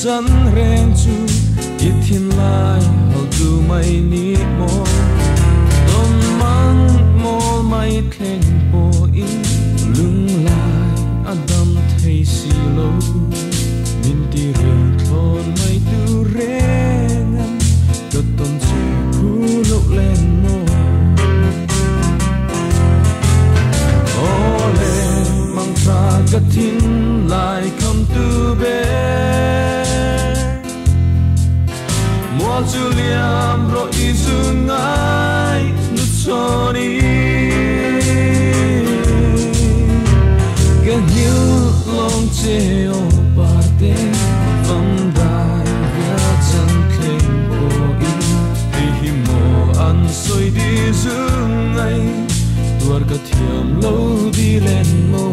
chân rèn chu ít thiên lai hậu tu mây ní mô tôm mang mô mây khen bồ ý lưng lai adam thấy xì lâu min ti rèn thôn mây tu rèn cất tôn chê phú lộ lên mô ô lê mang tra cất thiên lai không tu bê mua chu liam ro isu ngai nu choni gan hiu long che o parte vang dai via chan khen bo in hi mo an soi di zung ngai tuar ka thiam lo di len mo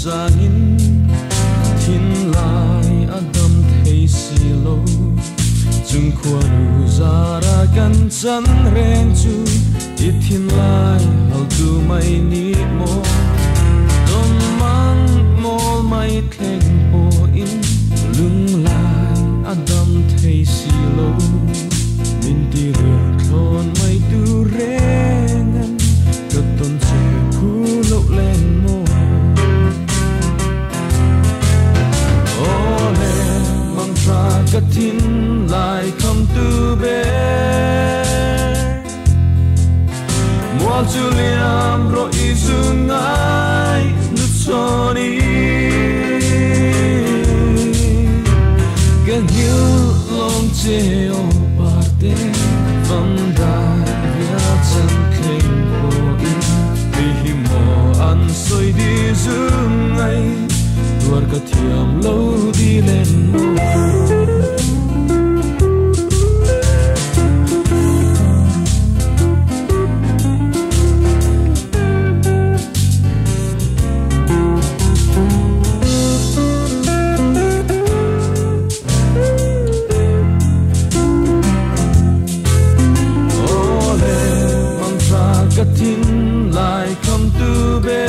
Sangin thiên lai adam thấy xì lâu chung khoa nu ra ra gan chân ren chu ít thiên lai hậu tu mây ní mô tôm mang mô mây khen bồ in lưng lai adam thấy xì lâu min ti rửa thôn mây tu ren cất tôn chê phú lộ lên mô cất thiên lại không tu bê mua chu liam ro isu ngai nu choni gan hiu long che o parte vang dai via chan khen bo in hi mo an soi di zung ngai tuar ka thiam lo di len mo tin lại không tu bê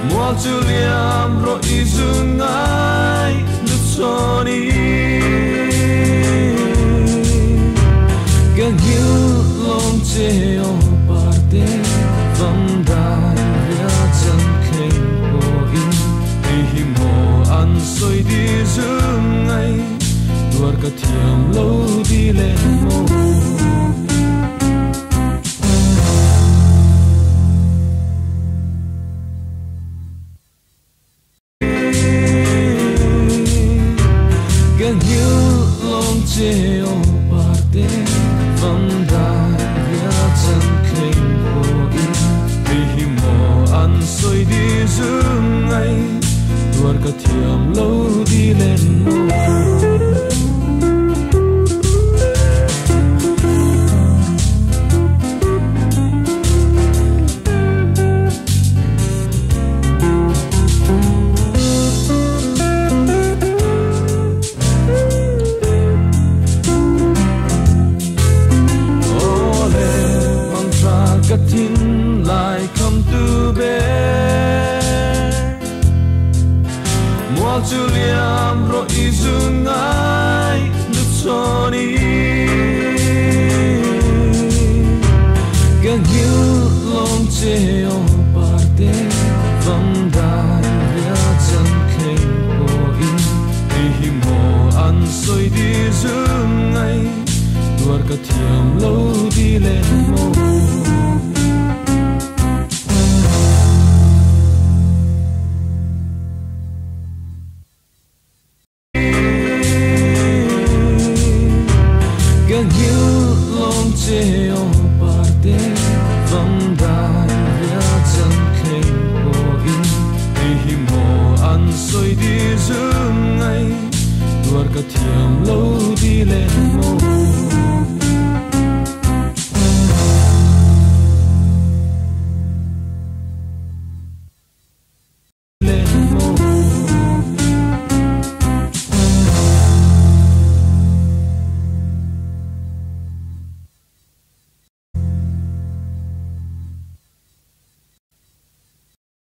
mua chu liam ro isu ngai nu choni gan hiu long che o parte vang dai via chan khen bo in hi mo an soi di zung ngai tuar ka thiam lo di len mo che o parte vang dai via chan khen bo in hi mo an soi di zung ngai tuar ka thiam lo di len mo tin lại không tu bê mua chu liam ro isu ngai nu choni gan hiu long che o parte vang dai via chan khen bo in hi mo an soi di zung ngai tuar ka thiam lo di len mo che o parte vang dai